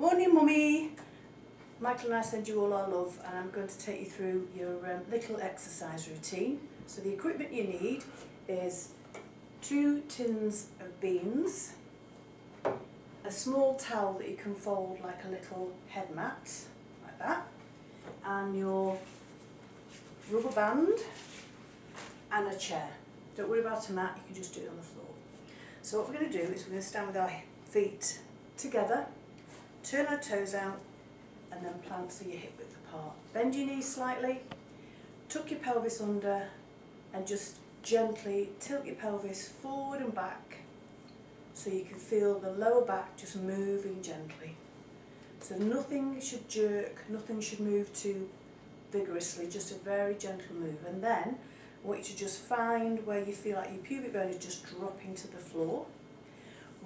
Morning, Mummy. Michael and I send you all our love, and I'm going to take you through your little exercise routine. So the equipment you need is 2 tins of beans, a small towel that you can fold like a little head mat, like that, and your rubber band and a chair. Don't worry about a mat, you can just do it on the floor. So what we're going to do is we're going to stand with our feet together, turn our toes out, and then plant so your hip width apart. Bend your knees slightly, tuck your pelvis under, and just gently tilt your pelvis forward and back so you can feel the lower back just moving gently. So nothing should jerk, nothing should move too vigorously, just a very gentle move. And then I want you to just find where you feel like your pubic bone is just dropping to the floor.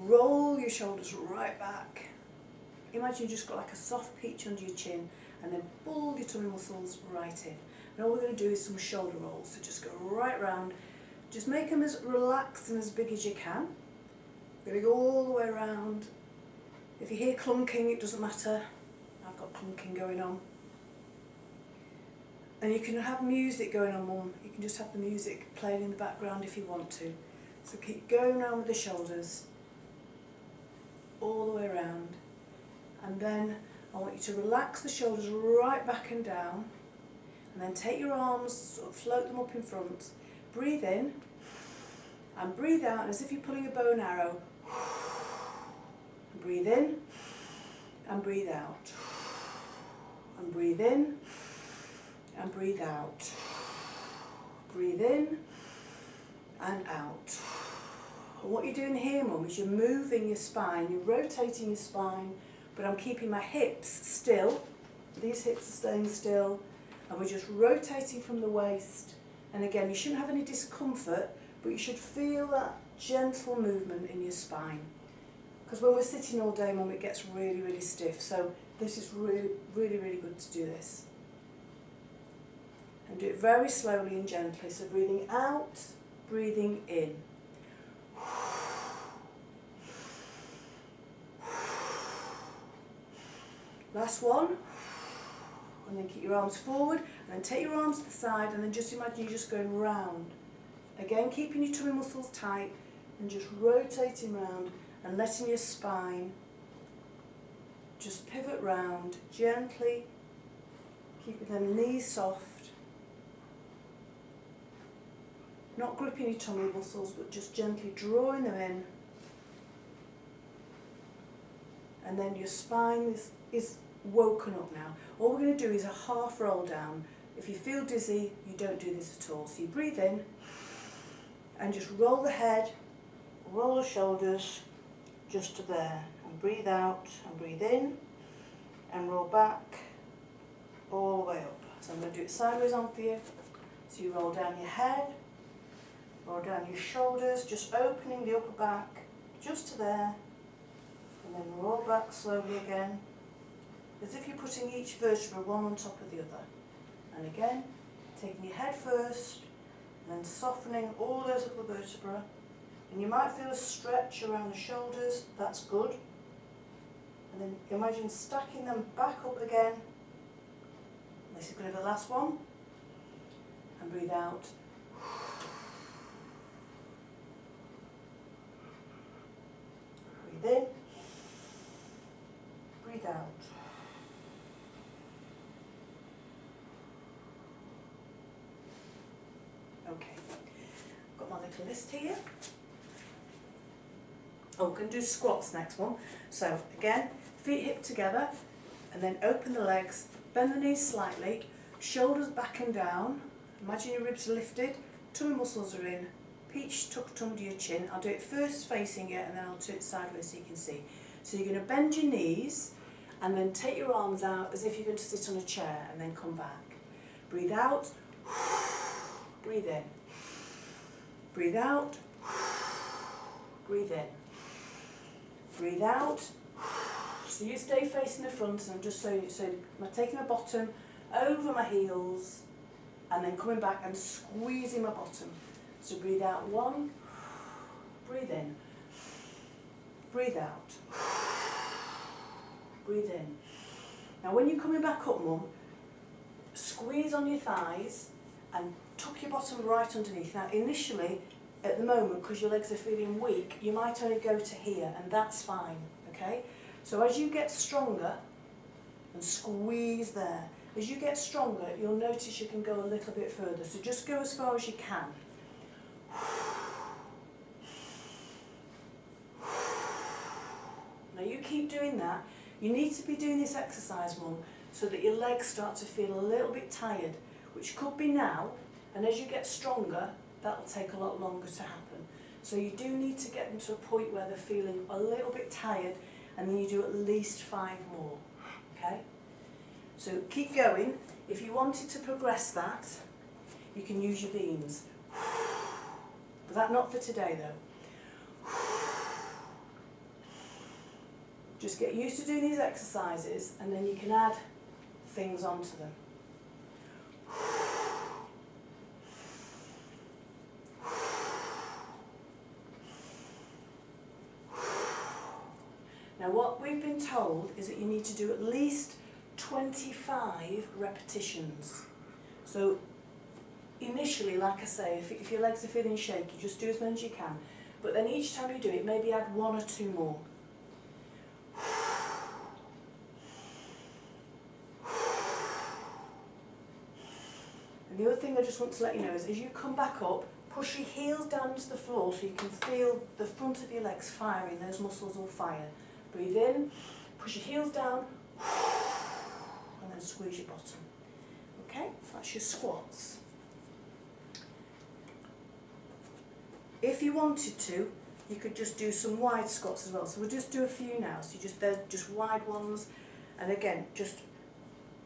Roll your shoulders right back. Imagine you just got like a soft peach under your chin, and then pull your tummy muscles right in. And all we're going to do is some shoulder rolls. So just go right round. Just make them as relaxed and as big as you can. We're going to go all the way around. If you hear clunking, it doesn't matter. I've got clunking going on. And you can have music going on, Mum. You can just have the music playing in the background if you want to. So keep going around with the shoulders, all the way around. And then I want you to relax the shoulders right back and down. And then take your arms, sort of float them up in front. Breathe in and breathe out, and as if you're pulling a bow and arrow. Breathe in and breathe out. And breathe in and breathe out. Breathe in and out. And what you're doing here, Mum, is you're moving your spine, you're rotating your spine, but I'm keeping my hips still. These hips are staying still, and we're just rotating from the waist. And again, you shouldn't have any discomfort, but you should feel that gentle movement in your spine. Because when we're sitting all day, Mum, it gets really, really stiff. So this is really, really, really good to do this. And do it very slowly and gently. So breathing out, breathing in. Last one. And then keep your arms forward, and then take your arms to the side, and then just imagine you're just going round. Again, keeping your tummy muscles tight, and just rotating round, and letting your spine just pivot round gently, keeping them knees soft. Not gripping your tummy muscles, but just gently drawing them in. And then your spine is woken up now. All we're going to do is a half roll down. If you feel dizzy, you don't do this at all. So you breathe in and just roll the head, roll the shoulders just to there, and breathe out and breathe in and roll back all the way up. So I'm going to do it sideways on for you. So you roll down your head, roll down your shoulders, just opening the upper back just to there, and then roll back slowly again, as if you're putting each vertebra one on top of the other. And again, taking your head first, and then softening all those little vertebrae. And you might feel a stretch around the shoulders, that's good. And then imagine stacking them back up again. This is going to be the last one. And breathe out. Breathe in. Breathe out. Okay, got my little list here. Oh, we're going to do squats next one. So again, feet hip together, and then open the legs, bend the knees slightly, shoulders back and down. Imagine your ribs are lifted, tummy muscles are in, peach tucked under your chin. I'll do it first facing you, and then I'll do it sideways so you can see. So you're going to bend your knees, and then take your arms out as if you're going to sit on a chair, and then come back. Breathe out. Breathe in. Breathe out. Breathe in. Breathe out. So you stay facing the front, and I'm just so I'm taking my bottom over my heels, and then coming back and squeezing my bottom. So breathe out 1. Breathe in. Breathe out. breathe in. Now when you're coming back up, Mum, squeeze on your thighs and tuck your bottom right underneath. Now initially, at the moment, because your legs are feeling weak, you might only go to here, and that's fine, okay? So as you get stronger, and squeeze there, as you get stronger, you'll notice you can go a little bit further. So just go as far as you can. Now you keep doing that. You need to be doing this exercise, Mum, so that your legs start to feel a little bit tired, which could be now, and as you get stronger, that'll take a lot longer to happen. So you do need to get them to a point where they're feeling a little bit tired, and then you do at least 5 more, okay? So keep going. If you wanted to progress that, you can use your beams. But that's not for today though. Just get used to doing these exercises, and then you can add things onto them. Now what we've been told is that you need to do at least 25 repetitions. So initially, like I say, if your legs are feeling shaky, just do as many as you can. But then each time you do it, maybe add 1 or 2 more. And the other thing I just want to let you know is as you come back up, push your heels down into the floor so you can feel the front of your legs firing, those muscles will fire. Breathe in, push your heels down, and then squeeze your bottom. Okay, that's your squats. If you wanted to, you could just do some wide squats as well. So we'll just do a few now. So they're just wide ones, and again,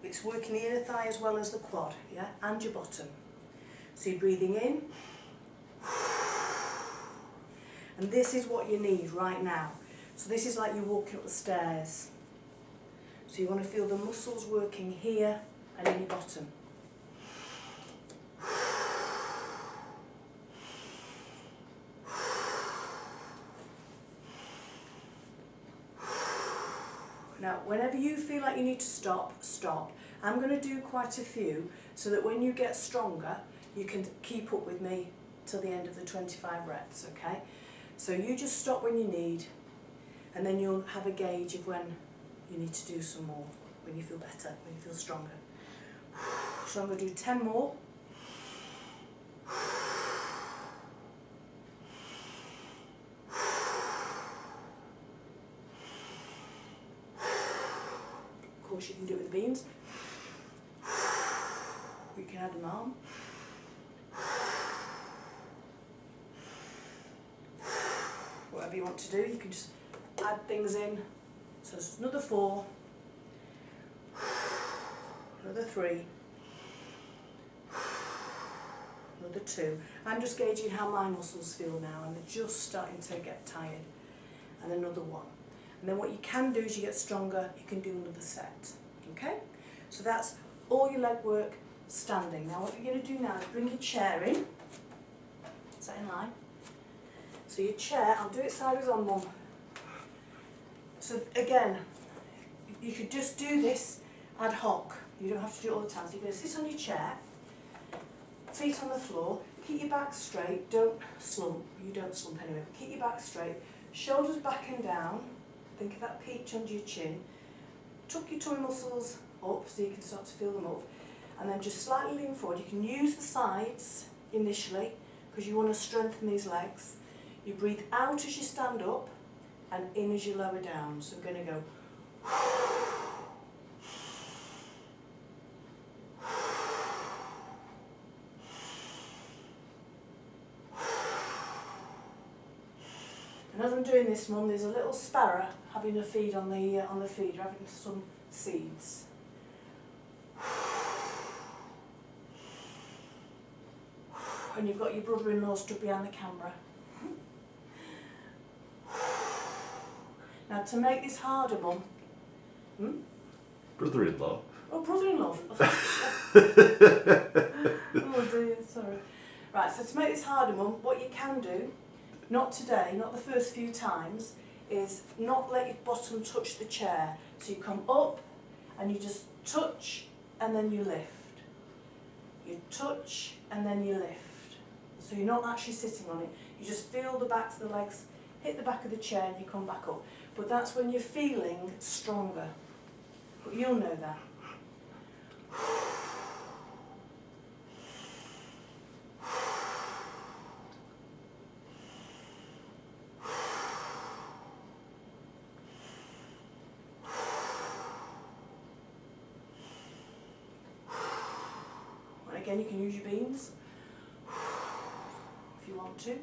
it's working the inner thigh as well as the quad, yeah, and your bottom. So you're breathing in, and this is what you need right now. So this is like you're walking up the stairs. So you want to feel the muscles working here and in your bottom. Now, whenever you feel like you need to stop, stop. I'm going to do quite a few so that when you get stronger, you can keep up with me till the end of the 25 reps, okay? So you just stop when you need, and then you'll have a gauge of when you need to do some more, when you feel better, when you feel stronger. So I'm going to do 10 more. Of course you can do it with the beams. You can add an arm. Whatever you want to do, you can just add things in. So it's another 4, another 3, another 2. I'm just gauging how my muscles feel now, and they're just starting to get tired. And another 1. And then what you can do as you get stronger, you can do another set. Okay? So that's all your leg work standing. Now what you're going to do now is bring your chair in. Is that in line? So your chair, I'll do it sideways on, Mum. So again, you could just do this ad hoc. You don't have to do it all the time. So you're going to sit on your chair, feet on the floor, keep your back straight, don't slump. You don't slump anyway. Keep your back straight, shoulders back and down. Think of that peach under your chin. Tuck your tummy muscles up so you can start to feel them up. And then just slightly lean forward. You can use the sides initially because you want to strengthen these legs. You breathe out as you stand up and in as you lower down. So we're going to go. And as I'm doing this, Mum, there's a little sparrow having a feed on the feeder, having some seeds. And you've got your brother-in-law stood behind the camera. Now to make this harder, Mum. Brother-in-law? Oh, brother-in-law. Oh dear, sorry. Right, so to make this harder, Mum, what you can do, not today, not the first few times, is not let your bottom touch the chair. So you come up and you just touch and then you lift. You touch and then you lift. So you're not actually sitting on it. You just feel the backs of the legs hit the back of the chair and you come back up. But that's when you're feeling stronger. But you'll know that. And again, you can use your beans if you want to.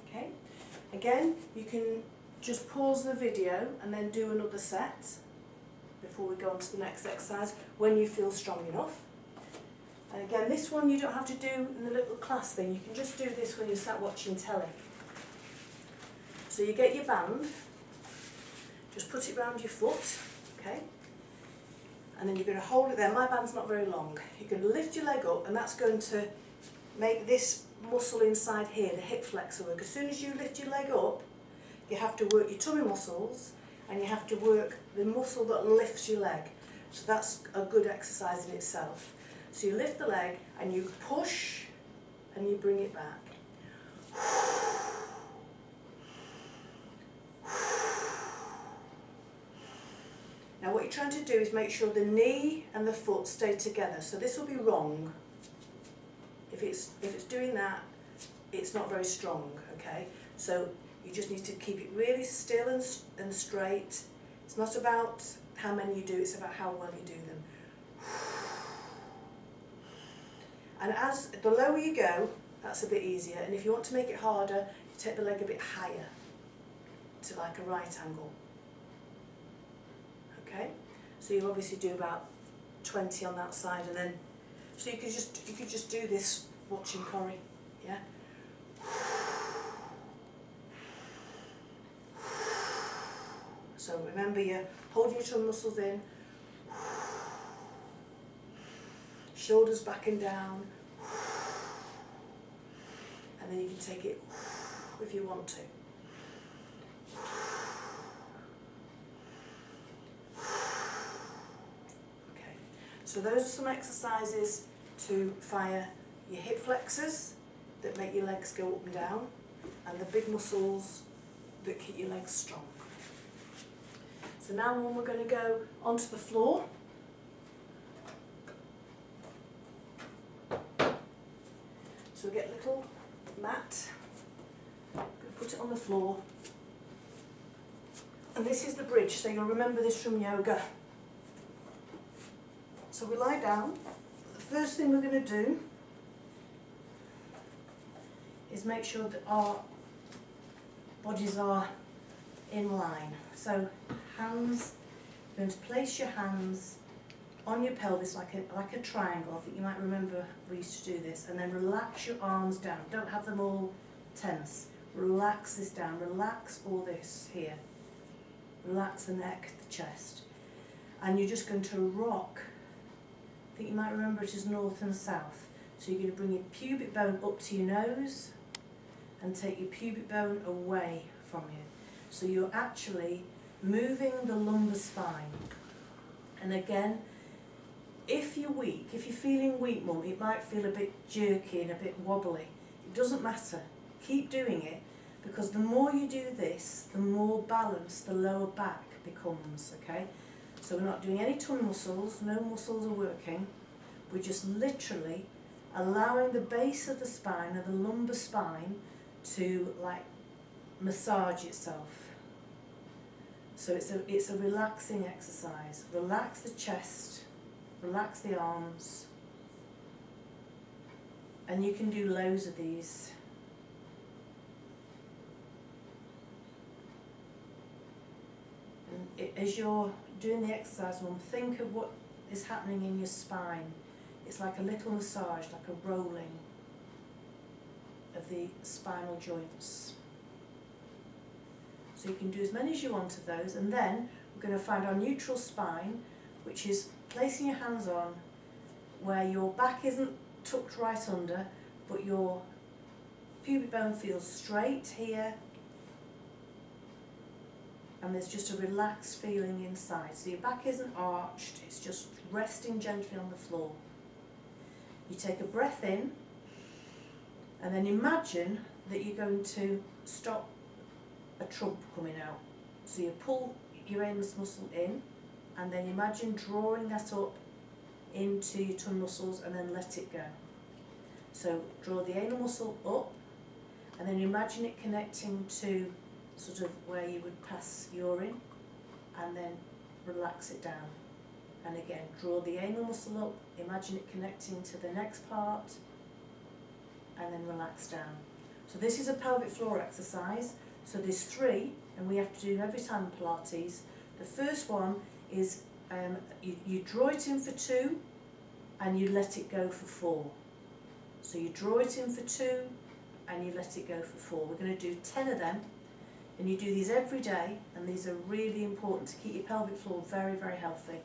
Okay. Again, you can just pause the video and then do another set before we go on to the next exercise when you feel strong enough. And again, this one you don't have to do in the little class thing. You can just do this when you sat watching telly. So you get your band, just put it round your foot, okay? And then you're going to hold it there. My band's not very long. You're going to lift your leg up, and that's going to make this muscle inside here, the hip flexor, work. As soon as you lift your leg up, you have to work your tummy muscles, and you have to work the muscle that lifts your leg. So that's a good exercise in itself. So you lift the leg, and you push, and you bring it back. Now what you're trying to do is make sure the knee and the foot stay together. So this will be wrong. If it's doing that, it's not very strong, okay? So you just need to keep it really still and straight. It's not about how many you do, it's about how well you do them. And as the lower you go, that's a bit easier. And if you want to make it harder, you take the leg a bit higher to like a right angle. Okay? So you obviously do about 20 on that side, and then so you could just do this watching Corrie, yeah? So remember, you're holding your tummy muscles in, shoulders back and down, and then you can take it if you want to. Okay, so those are some exercises to fire your hip flexors that make your legs go up and down, and the big muscles that keep your legs strong. So now when we're going to go onto the floor, so we get a little mat, put it on the floor, and this is the bridge, so you'll remember this from yoga. So we lie down. The first thing we're going to do is make sure that our bodies are in line. So hands, you're going to place your hands on your pelvis like a triangle. I think you might remember we used to do this. And then relax your arms down. Don't have them all tense. Relax this down. Relax all this here. Relax the neck, the chest. And you're just going to rock. I think you might remember it as north and south. So you're going to bring your pubic bone up to your nose and take your pubic bone away from you. So you're actually moving the lumbar spine. And again, if you're weak, if you're feeling weak, mum, it might feel a bit jerky and a bit wobbly. It doesn't matter. Keep doing it, because the more you do this, the more balanced the lower back becomes, okay? So we're not doing any tummy muscles, no muscles are working. We're just literally allowing the base of the spine and the lumbar spine to like massage itself. So it's a relaxing exercise. Relax the chest, relax the arms, and you can do loads of these. And as you're doing the exercise, think of what is happening in your spine. It's like a little massage, like a rolling of the spinal joints. So you can do as many as you want of those, and then we're going to find our neutral spine, which is placing your hands on where your back isn't tucked right under, but your pubic bone feels straight here, and there's just a relaxed feeling inside. So your back isn't arched, it's just resting gently on the floor. You take a breath in, and then imagine that you're going to stop a trump coming out. So you pull your anus muscle in, and then imagine drawing that up into your tongue muscles and then let it go. So draw the anal muscle up, and then imagine it connecting to sort of where you would pass urine, and then relax it down. And again, draw the anal muscle up, imagine it connecting to the next part, and then relax down. So this is a pelvic floor exercise. So there's 3, and we have to do every time in Pilates. The first one is you draw it in for 2, and you let it go for 4. So you draw it in for 2, and you let it go for 4. We're going to do 10 of them, and you do these every day, and these are really important to keep your pelvic floor very, very healthy.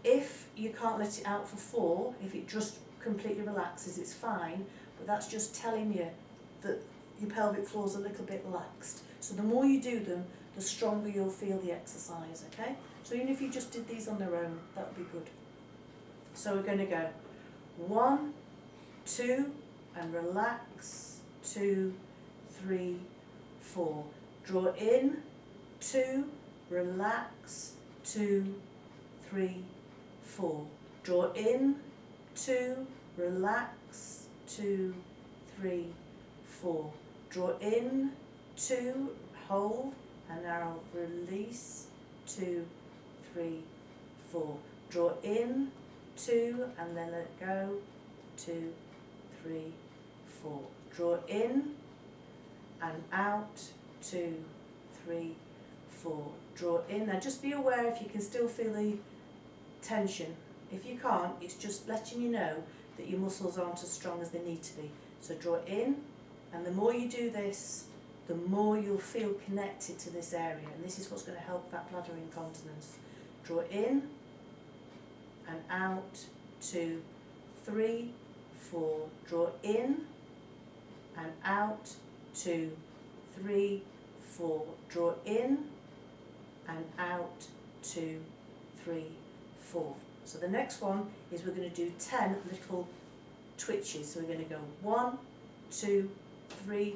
If you can't let it out for 4, if it just completely relaxes, it's fine, but that's just telling you that your pelvic floor is a little bit laxed. So the more you do them, the stronger you'll feel the exercise, okay? So even if you just did these on their own, that would be good. So we're going to go 1, 2, and relax, 2, 3, 4. Draw in, 2, relax, 2, 3, 4. Draw in, 2, relax, 2, 3, 4. Draw in, 2, hold, and now release, 2, 3, 4. Draw in, 2, and then let go, 2, 3, 4. Draw in and out, 2, 3, 4. Draw in. Now just be aware if you can still feel the tension. If you can't, it's just letting you know that your muscles aren't as strong as they need to be. So draw in, and the more you do this, the more you'll feel connected to this area, and this is what's going to help that bladder incontinence. Draw in and out, 2, 3, 4. Draw in and out, 2, 3, 4. Draw in and out, 2, 3, 4. So the next one is we're going to do 10 little twitches. So we're going to go 1, 2, 3,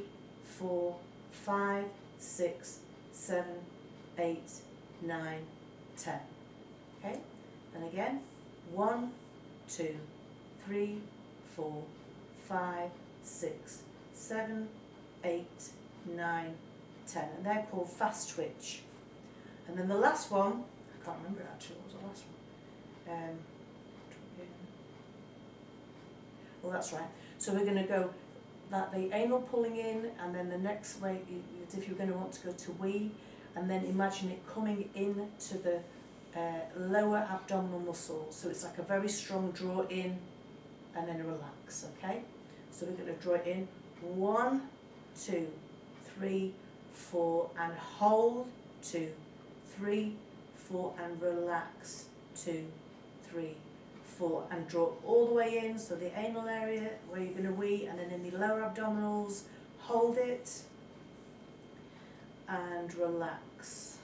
4, 5, 6, 7, 8, 9, 10. Okay? And again, 1, 2, 3, 4, 5, 6, 7, 8, 9, 10. And they're called fast twitch. And then the last one, I can't remember actually, what was the last one? Well, that's right. So we're going to go that the anal pulling in, and then the next way, as if you're going to want to go to wee, and then imagine it coming in to the lower abdominal muscle. So it's like a very strong draw in and then a relax, okay? So we're going to draw it in. 1, 2, 3, 4, and hold, 2, 3, 4, and relax, 2, 3, 4, and draw all the way in, so the anal area where you're going to wee, and then in the lower abdominals, hold it and relax.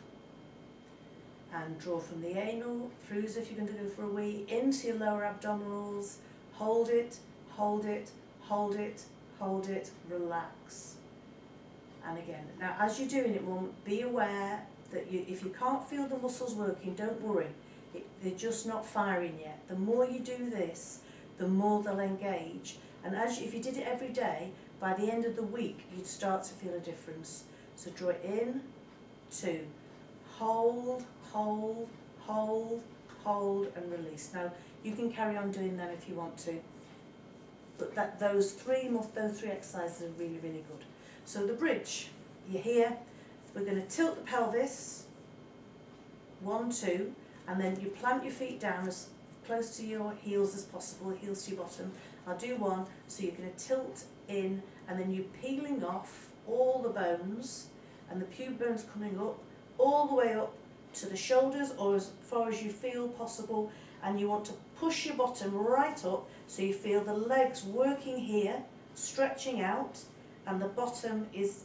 And draw from the anal through as if you're going to go for a wee, into your lower abdominals, hold it, hold it, hold it, hold it, relax. And again, now as you're doing it, be aware that if you can't feel the muscles working, don't worry. They're just not firing yet. The more you do this, the more they'll engage. And if you did it every day, by the end of the week, you'd start to feel a difference. So draw it in, 2, hold, hold, hold, hold, and release. Now, you can carry on doing them if you want to, but those three exercises are really, really good. So the bridge, you're here. We're going to tilt the pelvis, 1, 2, and then you plant your feet down as close to your heels as possible, heels to your bottom. I'll do 1, so you're going to tilt in, and then you're peeling off all the bones, and the pubic bone's coming up, all the way up to the shoulders, or as far as you feel possible, and you want to push your bottom right up, so you feel the legs working here, stretching out and the bottom is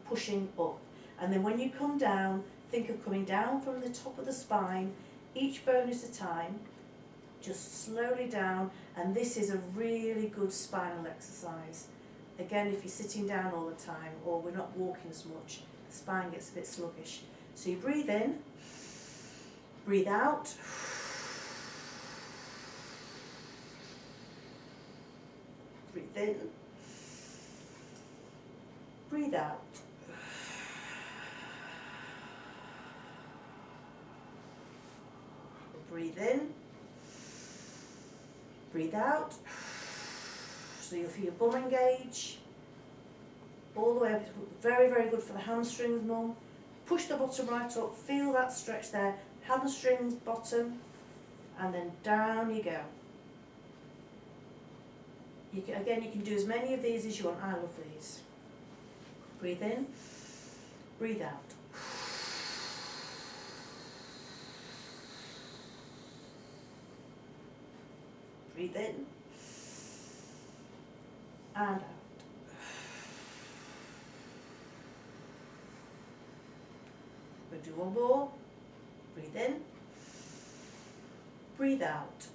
pushing up. And then when you come down, think of coming down from the top of the spine, each bone at a time, just slowly down, and this is a really good spinal exercise. Again, if you're sitting down all the time or we're not walking as much, the spine gets a bit sluggish. So you breathe in, breathe out, breathe in, breathe out. Breathe in, breathe out. So you'll feel your bum engage all the way up. Very, very good for the hamstrings, mum. Push the bottom right up, feel that stretch there. Hamstrings, bottom, and then down you go. Again, you can do as many of these as you want. I love these. Breathe in, breathe out. Breathe in and out. We'll do one more. Breathe in, breathe out.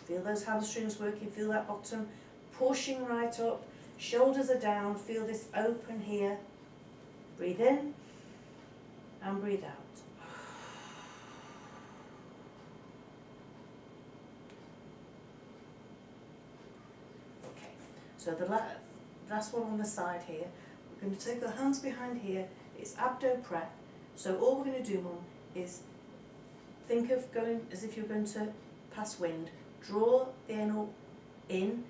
Feel those hamstrings working, feel that bottom pushing right up. Shoulders are down, feel this open here. Breathe in and breathe out. So the last one on the side here, we're going to take the hands behind here, it's abdo prep. So all we're going to do, mum, is think of going as if you're going to pass wind. Draw the anal in,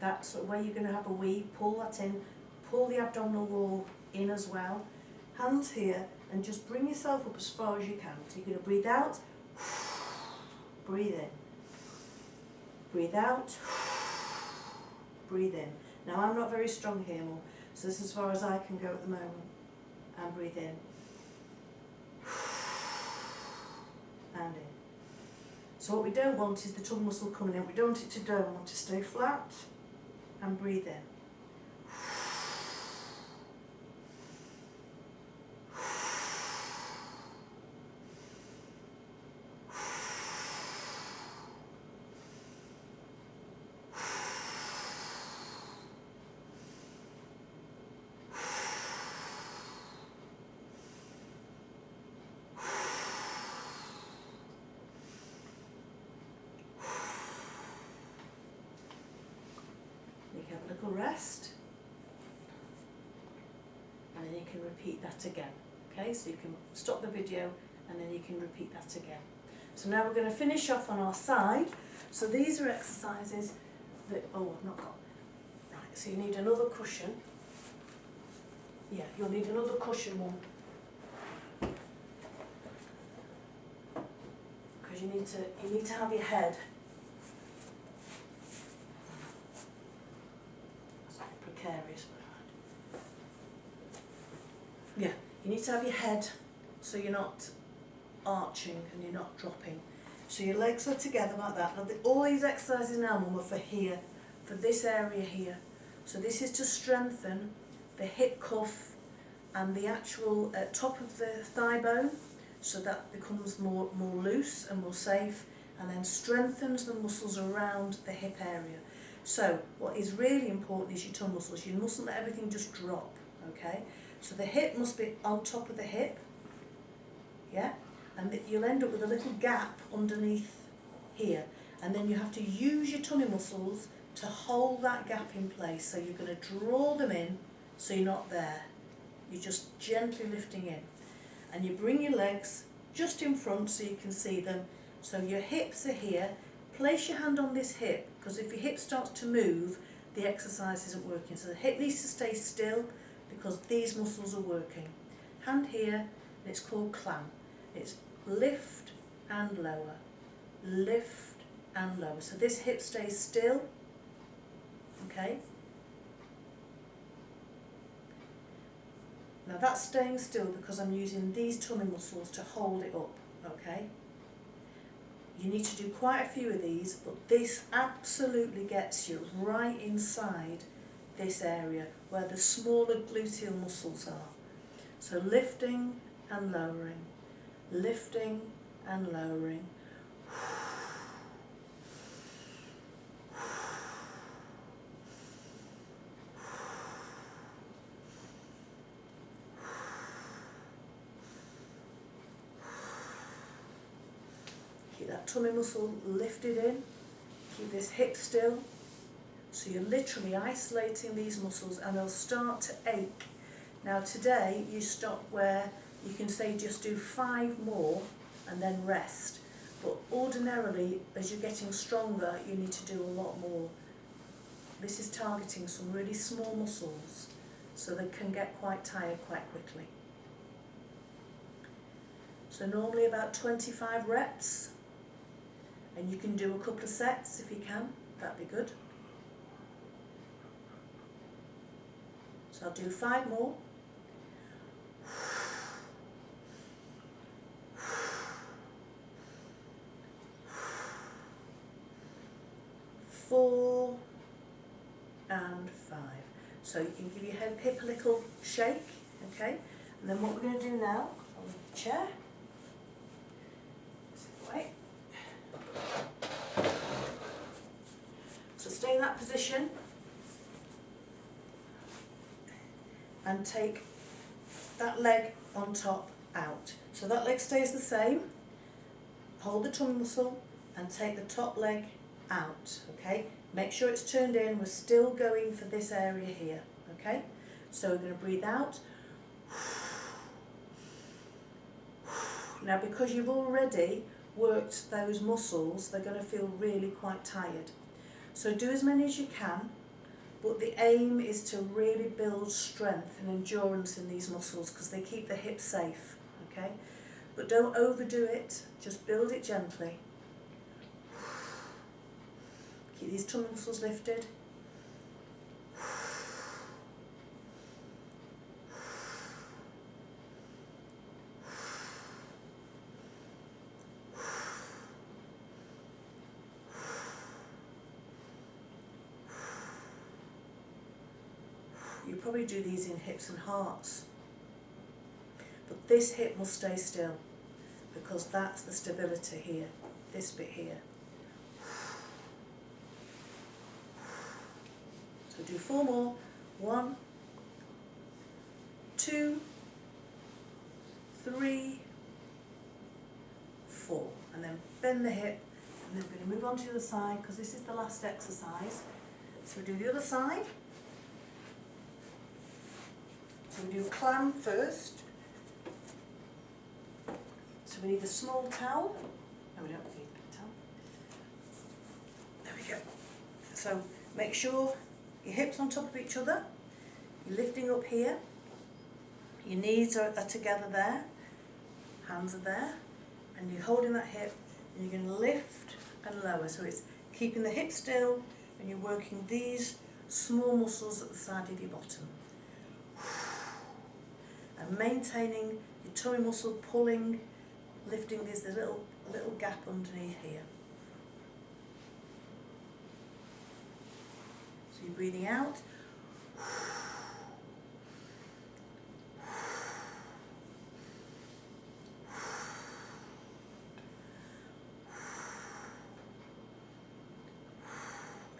that's where you're going to have a wee, pull that in, pull the abdominal wall in as well. Hands here, and just bring yourself up as far as you can. So you're going to breathe out, breathe in, breathe out, breathe in. Now I'm not very strong here, mum, so this is as far as I can go at the moment. And breathe in. And in. So what we don't want is the tongue muscle coming in. We don't want it to dome, we want to stay flat. And breathe in. Have a little rest, and then you can repeat that again. Okay, so you can stop the video and then you can repeat that again. So now we're going to finish off on our side. So these are exercises that, oh, I've not got, right, so you need another cushion. Yeah, you'll need another cushion, one. Because you need to have your head. Precarious. Yeah, you need to have your head so you're not arching and you're not dropping. So your legs are together like that. Now all these exercises now, mum, are for here, for this area here. So this is to strengthen the hip cuff and the actual top of the thigh bone, so that becomes more loose and more safe, and then strengthens the muscles around the hip area. So what is really important is your tongue muscles. You mustn't let everything just drop, okay? So the hip must be on top of the hip, yeah? And you'll end up with a little gap underneath here. And then you have to use your tummy muscles to hold that gap in place. So you're going to draw them in so you're not there. You're just gently lifting in. And you bring your legs just in front so you can see them. So your hips are here. Place your hand on this hip, because if your hip starts to move, the exercise isn't working. So the hip needs to stay still because these muscles are working. Hand here, and it's called clamp. It's lift and lower, lift and lower. So this hip stays still, okay? Now that's staying still because I'm using these tummy muscles to hold it up, okay? you need to do quite a few of these, but this absolutely gets you right inside this area where the smaller gluteal muscles are. So lifting and lowering, lifting and lowering. Keep that tummy muscle lifted in, keep this hip still. So you're literally isolating these muscles and they'll start to ache. Now today you stop where you can say just do 5 more and then rest. But ordinarily, as you're getting stronger, you need to do a lot more. This is targeting some really small muscles so they can get quite tired quite quickly. So normally about 25 reps, and you can do a couple of sets if you can, that'd be good. So I'll do 5 more. Four and 5. So you can give your hip a little shake, okay? And then what we're going to do now, on the chair, sit away. So stay in that position and take that leg on top out. So that leg stays the same. Hold the tummy muscle and take the top leg out, okay? Make sure it's turned in. We're still going for this area here, okay? So we're going to breathe out. Now because you've already worked those muscles, they're going to feel really quite tired. So do as many as you can, but the aim is to really build strength and endurance in these muscles because they keep the hips safe, okay? But don't overdo it, just build it gently. Keep these tummy muscles lifted. You probably do these in hips and hearts. But this hip must stay still because that's the stability here, this bit here. So do 4 more. 1, 2, 3, 4. And then bend the hip. And then we're going to move on to the other side because this is the last exercise. So we do the other side. So we do clam first. So we need a small towel. No, we don't need a towel. There we go. So make sure your hips on top of each other. You're lifting up here. Your knees are together there. Hands are there. And you're holding that hip and you're going to lift and lower. So it's keeping the hip still and you're working these small muscles at the side of your bottom. And maintaining your tummy muscle pulling, lifting. There's a little gap underneath here. So you're breathing out.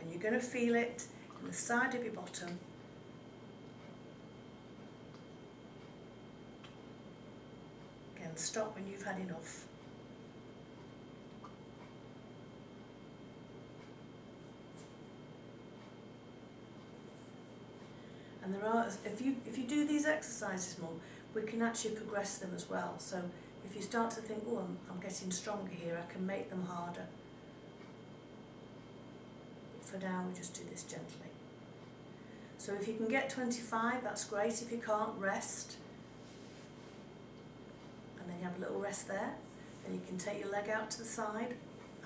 And you're going to feel it in the side of your bottom. Stop when you've had enough. And there are, if you do these exercises more, we can actually progress them as well. So if you start to think, oh, I'm getting stronger here, I can make them harder. But for now, we just do this gently. So if you can get 25, that's great. If you can't, rest. And then you have a little rest there. Then you can take your leg out to the side.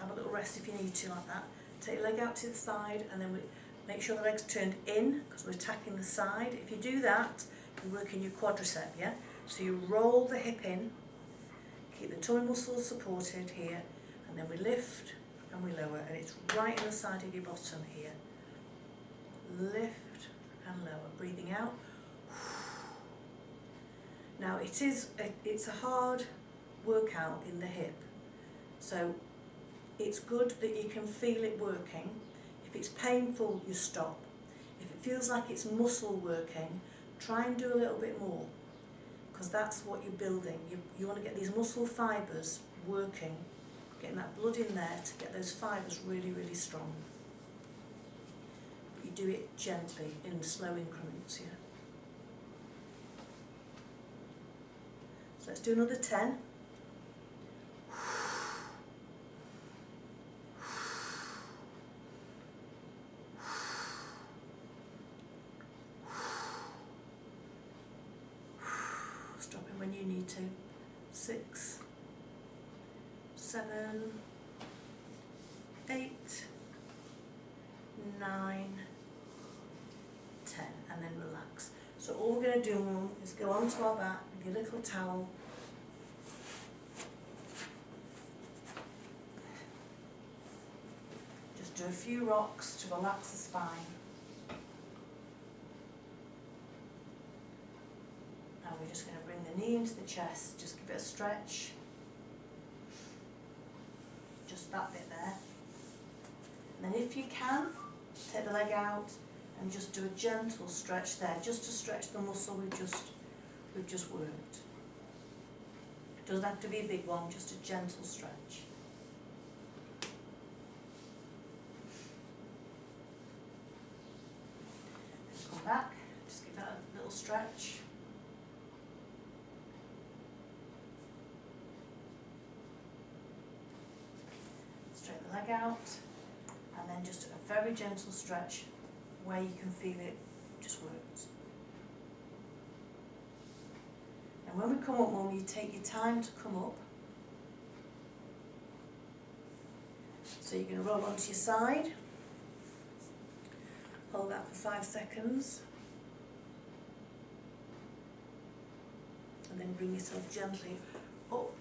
Have a little rest if you need to, like that. Take your leg out to the side, and then we make sure the leg's turned in because we're attacking the side. If you do that, you're working your quadricep, yeah? So you roll the hip in, keep the tummy muscles supported here, And then we lift and we lower, and it's right in the side of your bottom here. Lift and lower, breathing out. Now it's a hard workout in the hip, so it's good that you can feel it working. If it's painful, you stop. If it feels like it's muscle working, try and do a little bit more, because that's what you're building. You want to get these muscle fibres working, getting that blood in there to get those fibres really, really strong. But you do it gently in slow increments here. So let's do another 10. Stopping when you need to. 6, 7, 8, 9, 10, and then relax. So all we're going to do is go onto our back with your little towel. Just do a few rocks to relax the spine. Now we're just going to bring the knee into the chest, just give it a stretch. Just that bit there. And then if you can, take the leg out and just do a gentle stretch there, just to stretch the muscle we've just worked. It doesn't have to be a big one, just a gentle stretch. Come back, just give that a little stretch. Straighten the leg out, and then just a very gentle stretch where you can feel it just works. And when we come up, Mum, you take your time to come up. So you're going to roll onto your side, hold that for 5 seconds, and then bring yourself gently up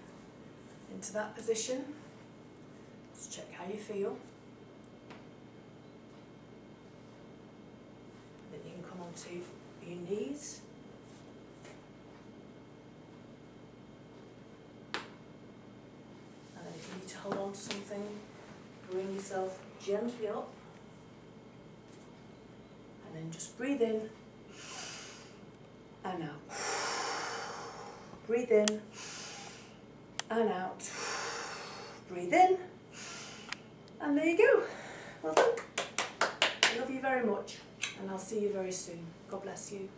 into that position. Just check how you feel. Then you can come onto your knees. And then if you need to hold on to something, bring yourself gently up. And then just breathe in and out. Breathe in and out. Breathe in. And there you go. Well done. I love you very much, and I'll see you very soon. God bless you.